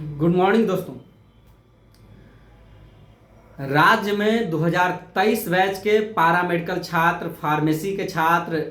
Good morning दोस्तों। राज्य में 2023 बैच के पैरामेडिकल छात्र, फार्मेसी के छात्र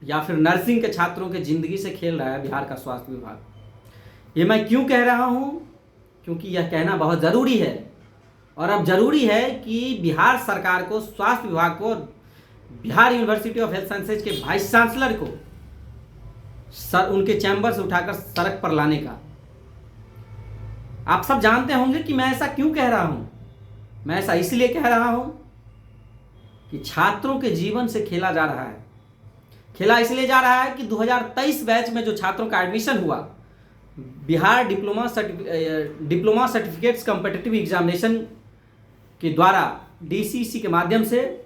या फिर नर्सिंग के छात्रों के जिंदगी से खेल रहा है बिहार का स्वास्थ्य विभाग। ये मैं क्यों कह रहा हूं? क्योंकि यह कहना बहुत ज़रूरी है और अब ज़रूरी है कि बिहार सरकार को, स्वास्थ्य विभाग को, Bihar university of health sciences के वाइस चांसलर को उनके चैम्बर से उठाकर सड़क पर लाने का। आप सब जानते होंगे कि मैं ऐसा क्यों कह रहा हूं। मैं ऐसा इसलिए कह रहा हूं कि छात्रों के जीवन से खेला जा रहा है। खेला इसलिए जा रहा है कि 2023 बैच में जो छात्रों का एडमिशन हुआ, Bihar diploma certificates competitive examination के द्वारा डीसीसी के माध्यम से,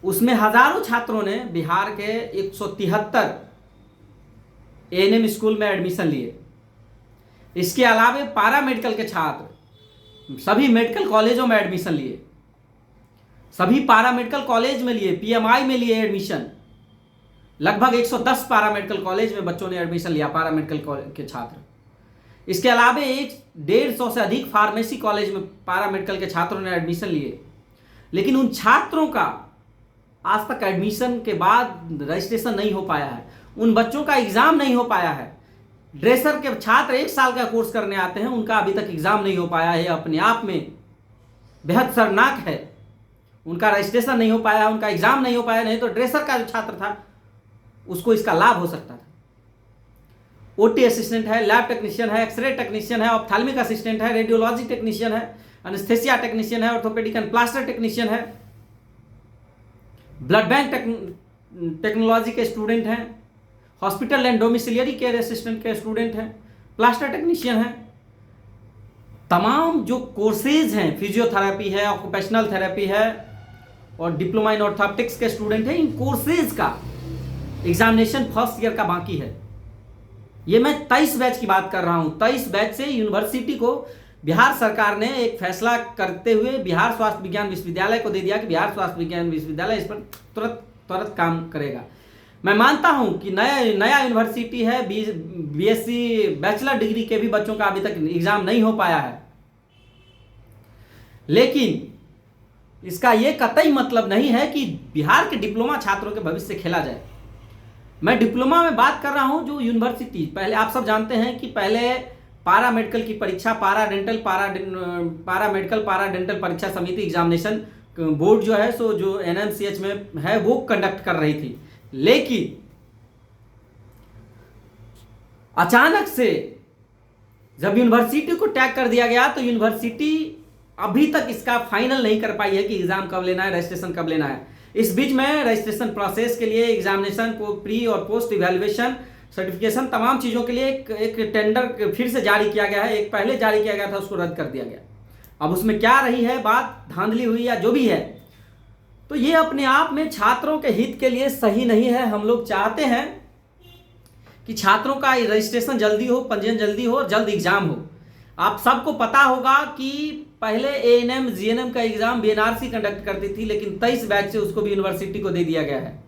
उसमें हजारों छात्रों ने बिहार के 173 एएनएम स्कूल में एडमिशन लिए। इसके अलावा पैरामेडिकल के छात्र सभी मेडिकल कॉलेजों में एडमिशन लिए, सभी पैरामेडिकल कॉलेज में लिए, पीएमआई में लिए एडमिशन। लगभग 110 पैरामेडिकल कॉलेज में बच्चों ने एडमिशन लिया, पैरामेडिकल के छात्र। इसके अलावा 150 से अधिक फार्मेसी कॉलेज में पैरामेडिकल के छात्रों ने एडमिशन लिए। लेकिन उन छात्रों का आज तक एडमिशन के बाद रजिस्ट्रेशन नहीं हो पाया है, उन बच्चों का एग्जाम नहीं हो पाया है। ड्रेसर के छात्र 1 साल का कोर्स करने आते हैं, उनका अभी तक एग्जाम नहीं हो पाया है। अपने आप में बेहद शर्मनाक है। उनका रजिस्ट्रेशन नहीं हो पाया, उनका एग्जाम नहीं हो पाया। नहीं तो ड्रेसर का जो छात्र था उसको इसका लाभ हो सकता था। ओटी असिस्टेंट है, लैब टेक्नीशियन है, एक्सरे टेक्नीशियन है, ऑप्थेल्मिक असिस्टेंट है, रेडियोलॉजी टेक्नीशियन है, एनेस्थेसिया टेक्नीशियन है, ऑर्थोपेडिक एंड प्लास्टर टेक्नीशियन है, ब्लड बैंक टेक्नोलॉजी के स्टूडेंट हैं, हॉस्पिटल एंड डोमिसिलियरी केयर असिस्टेंट के स्टूडेंट हैं, प्लास्टर टेक्नीशियन हैं। तमाम जो कोर्सेज हैं, फिजियोथेरेपी है, ऑक्यूपेशनल थेरेपी है और डिप्लोमा इन ऑर्थोप्टिक्स के स्टूडेंट हैं, इन कोर्सेज का एग्जामिनेशन फर्स्ट ईयर का बाकी है। ये मैं 23 बैच की बात कर रहा हूं। 23 बैच से यूनिवर्सिटी को बिहार सरकार ने एक फैसला करते हुए बिहार स्वास्थ्य विज्ञान विश्वविद्यालय को दे दिया कि बिहार स्वास्थ्य विज्ञान विश्वविद्यालय इस पर तुरंत काम करेगा। मैं मानता हूं कि नया यूनिवर्सिटी है, बीएससी बैचलर डिग्री के भी बच्चों का अभी तक एग्जाम नहीं हो पाया है। लेकिन इसका यह कतई मतलब नहीं है कि बिहार के डिप्लोमा छात्रों के भविष्य से खेला जाए। मैं डिप्लोमा में बात कर रहा हूं जो यूनिवर्सिटी, पहले आप सब जानते हैं कि पहले पैरामेडिकल की परीक्षा पैरामेडिकल पैराडेंटल परीक्षा समिति एग्जामिनेशन बोर्ड जो है, सो जो एनएमसीएच में है, वो कंडक्ट कर रही थी। लेकिन अचानक से जब यूनिवर्सिटी को टैग कर दिया गया तो यूनिवर्सिटी अभी तक इसका फाइनल नहीं कर पाई है कि एग्जाम कब लेना है, रजिस्ट्रेशन कब लेना है। इस बीच में रजिस्ट्रेशन प्रोसेस के लिए, एग्जामिनेशन को प्री और पोस्ट इवैल्यूएशन, सर्टिफिकेशन, तमाम चीजों के लिए एक टेंडर फिर से जारी किया गया है। एक पहले जारी किया गया था, उसको रद्द कर दिया गया। अब उसमें क्या रही है बात, धांधली हुई या जो भी है, तो ये अपने आप में छात्रों के हित के लिए सही नहीं है। हम लोग चाहते हैं कि छात्रों का रजिस्ट्रेशन जल्दी हो, पंजीयन जल्दी हो, जल्द एग्जाम हो। आप सबको पता होगा कि पहले एएनएम जीएनएम का एग्जाम बीएनआरसी कंडक्ट करती थी, लेकिन 23 बैच से उसको भी यूनिवर्सिटी को दे दिया गया है।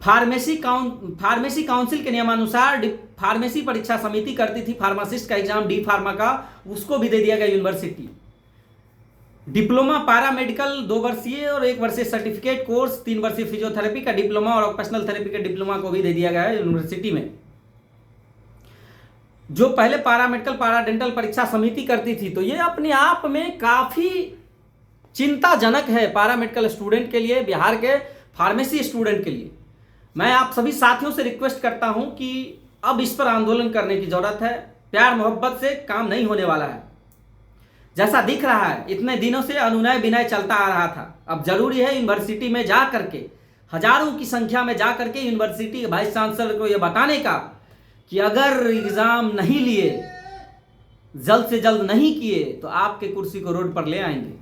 फार्मेसी काउंसिल के नियमानुसार फार्मेसी परीक्षा समिति करती थी फार्मासिस्ट का एग्जाम, डी फार्मा का, उसको भी दे दिया गया यूनिवर्सिटी। डिप्लोमा पैरामेडिकल 2 वर्षीय और 1 वर्षीय सर्टिफिकेट कोर्स, 3 वर्षीय फिजियोथेरेपी का डिप्लोमा और ऑक्यूपेशनल थेरेपी का डिप्लोमा को भी दे दिया गया है यूनिवर्सिटी में। जो पहले पैरामेडिकल पैराडेंटल परीक्षा समिति करती थी, तो ये अपने आप में काफी चिंताजनक है पैरामेडिकल स्टूडेंट के लिए, बिहार के फार्मेसी स्टूडेंट के लिए। मैं आप सभी साथियों से रिक्वेस्ट करता हूं कि अब इस पर आंदोलन करने की जरूरत है। प्यार मोहब्बत से काम नहीं होने वाला है। जैसा दिख रहा है, इतने दिनों से अनुनय विनय चलता आ रहा था। अब जरूरी है यूनिवर्सिटी में जा करके, हजारों की संख्या में जा करके यूनिवर्सिटी के वाइस चांसलर को यह बताने का कि अगर एग्जाम नहीं लिए, जल्द से जल्द नहीं किए, तो आपके कुर्सी को रोड पर ले आएंगे।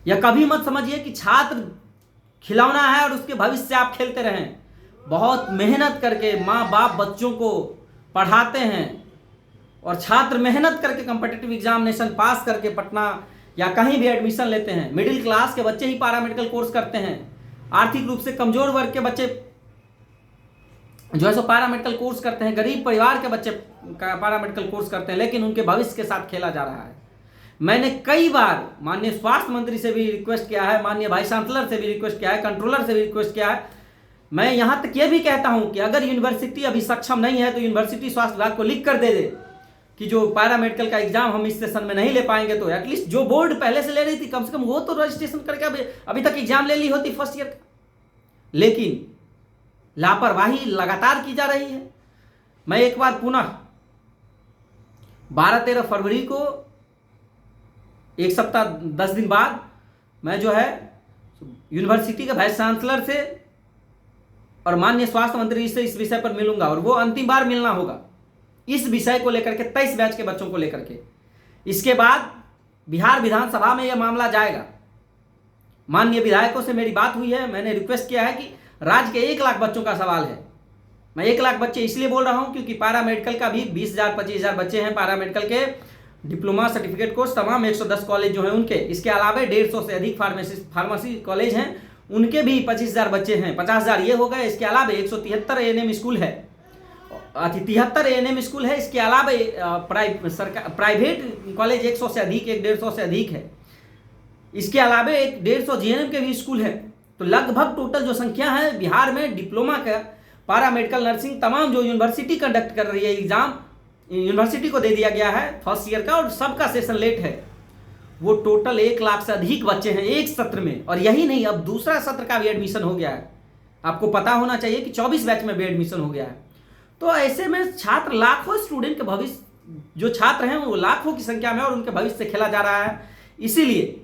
यह कभी मत समझिए कि छात्र खिलौना है और उसके भविष्य से आप खेलते रहें। बहुत मेहनत करके माँ बाप बच्चों को पढ़ाते हैं और छात्र मेहनत करके कॉम्पिटिटिव एग्जामिनेशन पास करके पटना या कहीं भी एडमिशन लेते हैं। मिडिल क्लास के बच्चे ही पैरामेडिकल कोर्स करते हैं। आर्थिक रूप से कमजोर वर्ग के बच्चे जो है सो पैरा मेडिकल कोर्स करते हैं, गरीब परिवार के बच्चे का पैरा मेडिकल कोर्स करते हैं, लेकिन उनके भविष्य के साथ खेला जा रहा है। मैंने कई बार माननीय स्वास्थ्य मंत्री से भी रिक्वेस्ट किया है, माननीय वाइस चांसलर से भी रिक्वेस्ट किया है, कंट्रोलर से भी रिक्वेस्ट किया है। मैं यहाँ तक ये भी कहता हूँ कि अगर यूनिवर्सिटी अभी सक्षम नहीं है तो यूनिवर्सिटी स्वास्थ्य विभाग को लिख कर दे कि जो पैरा मेडिकल का एग्जाम हम इस सेशन में नहीं ले पाएंगे तो एटलीस्ट जो बोर्ड पहले से ले रही थी कम से कम वो तो रजिस्ट्रेशन करके अभी तक एग्जाम ले ली होती फर्स्ट ईयर का। लेकिन लापरवाही लगातार की जा रही है। मैं एक बार पुनः 12-13 फरवरी को, एक सप्ताह 10 दिन बाद, मैं जो है यूनिवर्सिटी के वाइस चांसलर से और माननीय स्वास्थ्य मंत्री से इस विषय पर मिलूंगा, और वो अंतिम बार मिलना होगा इस विषय को लेकर के, 23 बैच के बच्चों को लेकर के। इसके बाद बिहार विधानसभा में यह मामला जाएगा। माननीय विधायकों से मेरी बात हुई है, मैंने रिक्वेस्ट किया है कि राज्य के 1 लाख बच्चों का सवाल है। मैं 1 लाख बच्चे इसलिए बोल रहा हूं क्योंकि पैरा मेडिकल का भी 20,000-25,000 बच्चे हैं। पैरा मेडिकल के डिप्लोमा सर्टिफिकेट कोर्स तमाम 110 कॉलेज जो हैं उनके, इसके अलावा 150 से अधिक फार्मेसी कॉलेज हैं, उनके भी 25,000 बच्चे हैं। 50,000 ये हो गए। इसके अलावा 173 एएनएम स्कूल है, 73 एएनएम स्कूल है। इसके अलावा प्राइवेट कॉलेज 100 से अधिक, 150 से अधिक है। इसके अलावा 150 जीएनएम के भी स्कूल है। तो लगभग टोटल जो संख्या है बिहार में डिप्लोमा का, पैरा मेडिकल नर्सिंग तमाम जो यूनिवर्सिटी कंडक्ट कर रही है एग्जाम, यूनिवर्सिटी को दे दिया गया है फर्स्ट ईयर का, और सबका सेशन लेट है। वो टोटल 1 लाख से अधिक बच्चे हैं एक सत्र में। और यही नहीं, अब दूसरा सत्र का भी एडमिशन हो गया है। आपको पता होना चाहिए कि 24 बैच में भी एडमिशन हो गया है। तो ऐसे में छात्र, लाखों स्टूडेंट के भविष्य, जो छात्र हैं वो लाखों की संख्या में, और उनके भविष्य से खेला जा रहा है। इसीलिए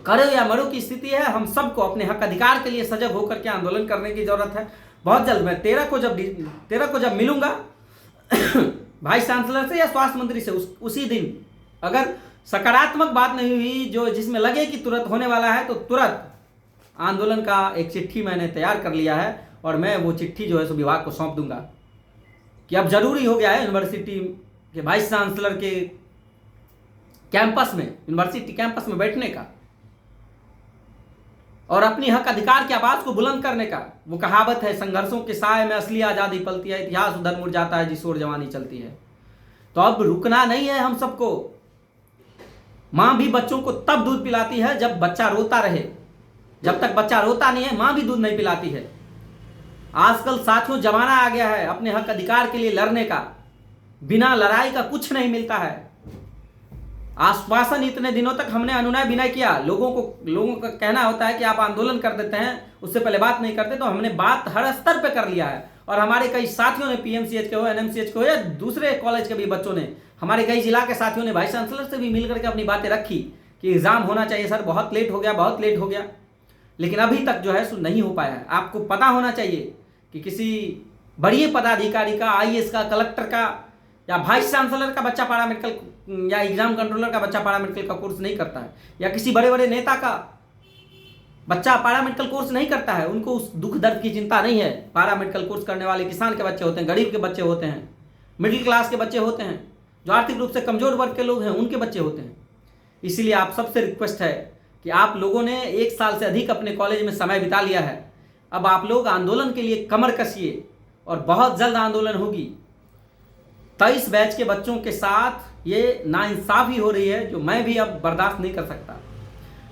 करो या मरो की स्थिति है। हम सबको अपने हक अधिकार के लिए सजग होकर के आंदोलन करने की जरूरत है। बहुत जल्द मैं 13 को जब मिलूंगा वाइस चांसलर से या स्वास्थ्य मंत्री से, उसी दिन अगर सकारात्मक बात नहीं हुई जो जिसमें लगे कि तुरंत होने वाला है, तो तुरंत आंदोलन का एक चिट्ठी मैंने तैयार कर लिया है, और मैं वो चिट्ठी जो है सो विभाग को सौंप दूंगा कि अब जरूरी हो गया है यूनिवर्सिटी के वाइस चांसलर के कैंपस में, यूनिवर्सिटी कैंपस में बैठने का और अपनी हक अधिकार की आवाज को बुलंद करने का। वो कहावत है, संघर्षों के साए में असली आजादी पलती है, इतिहास उधर मुड़ जाता है जिस ओर जवानी चलती है। तो अब रुकना नहीं है हम सबको। मां भी बच्चों को तब दूध पिलाती है जब बच्चा रोता रहे। जब तक बच्चा रोता नहीं है, मां भी दूध नहीं पिलाती है। आजकल साथियों जमाना आ गया है अपने हक अधिकार के लिए लड़ने का। बिना लड़ाई का कुछ नहीं मिलता है। आश्वासन इतने दिनों तक हमने अनुनय विनय किया। लोगों का कहना होता है कि आप आंदोलन कर देते हैं, उससे पहले बात नहीं करते। तो हमने बात हर स्तर पे कर लिया है, और हमारे कई साथियों ने, पीएमसीएच के हो, एनएमसीएच के हो, या दूसरे कॉलेज के भी बच्चों ने, हमारे कई जिला के साथियों ने वाइस चांसलर से भी मिलकर के अपनी बातें रखी कि एग्जाम होना चाहिए सर, बहुत लेट हो गया, बहुत लेट हो गया। लेकिन अभी तक जो है सो नहीं हो पाया है। आपको पता होना चाहिए कि किसी बड़े पदाधिकारी का, आईएएस का, कलेक्टर का या वाइस चांसलर का बच्चा पैरा मेडिकल या एग्जाम कंट्रोलर का बच्चा पैरा मेडिकल का कोर्स नहीं करता है, या किसी बड़े बड़े नेता का बच्चा पैरा मेडिकल कोर्स नहीं करता है। उनको उस दुख दर्द की चिंता नहीं है। पैरा मेडिकल कोर्स करने वाले किसान के बच्चे होते हैं, गरीब के बच्चे होते हैं, मिडिल क्लास के बच्चे होते हैं, जो आर्थिक रूप से कमजोर वर्ग के लोग हैं उनके बच्चे होते हैं। इसीलिए आप सबसे रिक्वेस्ट है कि आप लोगों ने 1 साल से अधिक अपने कॉलेज में समय बिता लिया है। अब आप लोग आंदोलन के लिए कमर कसिए, और बहुत जल्द आंदोलन होगी। 23 बैच के बच्चों के साथ ये नाइंसाफी हो रही है, जो मैं भी अब बर्दाश्त नहीं कर सकता।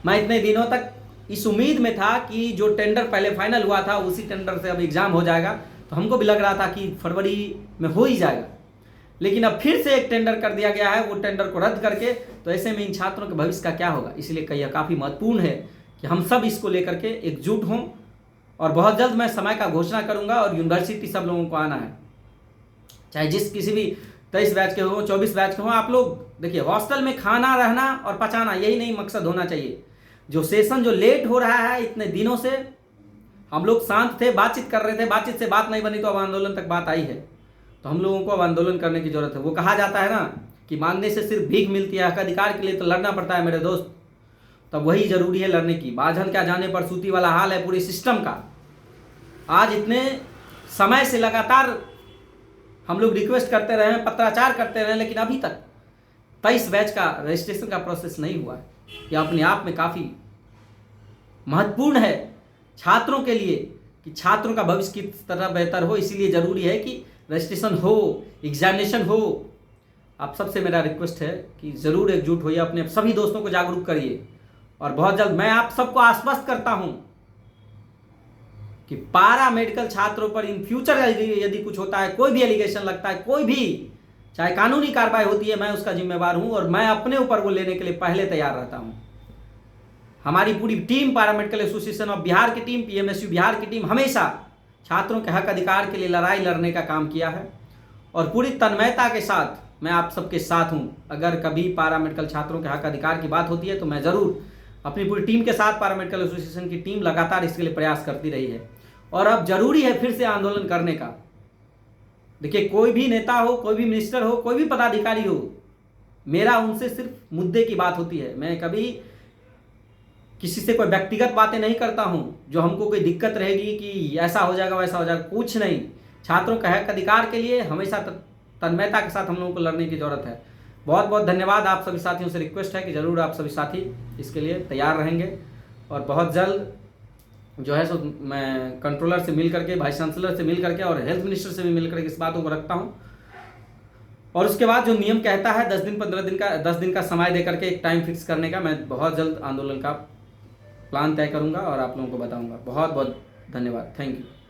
मैं इतने दिनों तक इस उम्मीद में था कि जो टेंडर पहले फाइनल हुआ था उसी टेंडर से अब एग्जाम हो जाएगा, तो हमको भी लग रहा था कि फरवरी में हो ही जाएगा। लेकिन अब फिर से एक टेंडर कर दिया गया है, वो टेंडर को रद्द करके। तो ऐसे में इन छात्रों के भविष्य का क्या होगा? इसलिए यह काफ़ी महत्वपूर्ण है कि हम सब इसको लेकर के एकजुट हों, और बहुत जल्द मैं समय का घोषणा करूंगा। और यूनिवर्सिटी सब लोगों को आना है, चाहे जिस किसी भी 23 बैच के हो, 24 बैच के हो। आप लोग देखिए, हॉस्टल में खाना, रहना और पचाना, यही नहीं मकसद होना चाहिए। जो सेशन जो लेट हो रहा है इतने दिनों से, हम लोग शांत थे, बातचीत कर रहे थे, बातचीत से बात नहीं बनी तो अब आंदोलन तक बात आई है। तो हम लोगों को अब आंदोलन करने की जरूरत है। वो कहा जाता है ना कि मांगने से सिर्फ भीख मिलती है, हक अधिकार के लिए तो लड़ना पड़ता है मेरे दोस्त। तब वही जरूरी है लड़ने की। बाझन क्या जाने पर सूती वाला हाल है पूरे सिस्टम का। आज इतने समय से लगातार हम लोग रिक्वेस्ट करते रहे, पत्राचार करते रहे, लेकिन अभी तक 23 बैच का रजिस्ट्रेशन का प्रोसेस नहीं हुआ है। यह अपने आप में काफ़ी महत्वपूर्ण है छात्रों के लिए कि छात्रों का भविष्य किस तरह बेहतर हो, इसीलिए ज़रूरी है कि रजिस्ट्रेशन हो, एग्जामिनेशन हो। आप सबसे मेरा रिक्वेस्ट है कि ज़रूर एकजुट होइए, अपने सभी दोस्तों को जागरूक करिए। और बहुत जल्द मैं आप सबको आश्वस्त करता हूं कि पारा मेडिकल छात्रों पर इन फ्यूचर यदि कुछ होता है, कोई भी एलिगेशन लगता है, कोई भी चाहे कानूनी कार्रवाई होती है, मैं उसका जिम्मेवार हूं और मैं अपने ऊपर वो लेने के लिए पहले तैयार रहता हूं। हमारी पूरी टीम, पारा मेडिकल एसोसिएशन ऑफ बिहार की टीम, पीएमएसयू बिहार की टीम हमेशा छात्रों के हक अधिकार के लिए लड़ाई लड़ने का काम किया है और पूरी तन्मयता के साथ मैं आप सबके साथ हूं। अगर कभी पारा मेडिकल छात्रों के हक अधिकार की बात होती है तो मैं ज़रूर अपनी पूरी टीम के साथ, पारा मेडिकल एसोसिएशन की टीम लगातार इसके लिए प्रयास करती रही है और अब जरूरी है फिर से आंदोलन करने का। देखिए, कोई भी नेता हो, कोई भी मिनिस्टर हो, कोई भी पदाधिकारी हो, मेरा उनसे सिर्फ मुद्दे की बात होती है। मैं कभी किसी से कोई व्यक्तिगत बातें नहीं करता हूं जो हमको कोई दिक्कत रहेगी कि ऐसा हो जाएगा वैसा हो जाएगा, कुछ नहीं। छात्रों के हक अधिकार के लिए हमेशा तन्मयता के साथ हम लोगों को लड़ने की जरूरत है। बहुत बहुत धन्यवाद। आप सभी साथियों से रिक्वेस्ट है कि ज़रूर आप सभी साथी इसके लिए तैयार रहेंगे और बहुत जल्द जो है सो मैं कंट्रोलर से मिल करके, वाइस चांसलर से मिल करके और हेल्थ मिनिस्टर से भी मिल करके इस बातों को रखता हूँ। और उसके बाद जो नियम कहता है 10 दिन 15 दिन का 10 दिन का समय दे करके एक टाइम फिक्स करने का, मैं बहुत जल्द आंदोलन का प्लान तय करूँगा और आप लोगों को बताऊँगा। बहुत बहुत धन्यवाद। Thank you.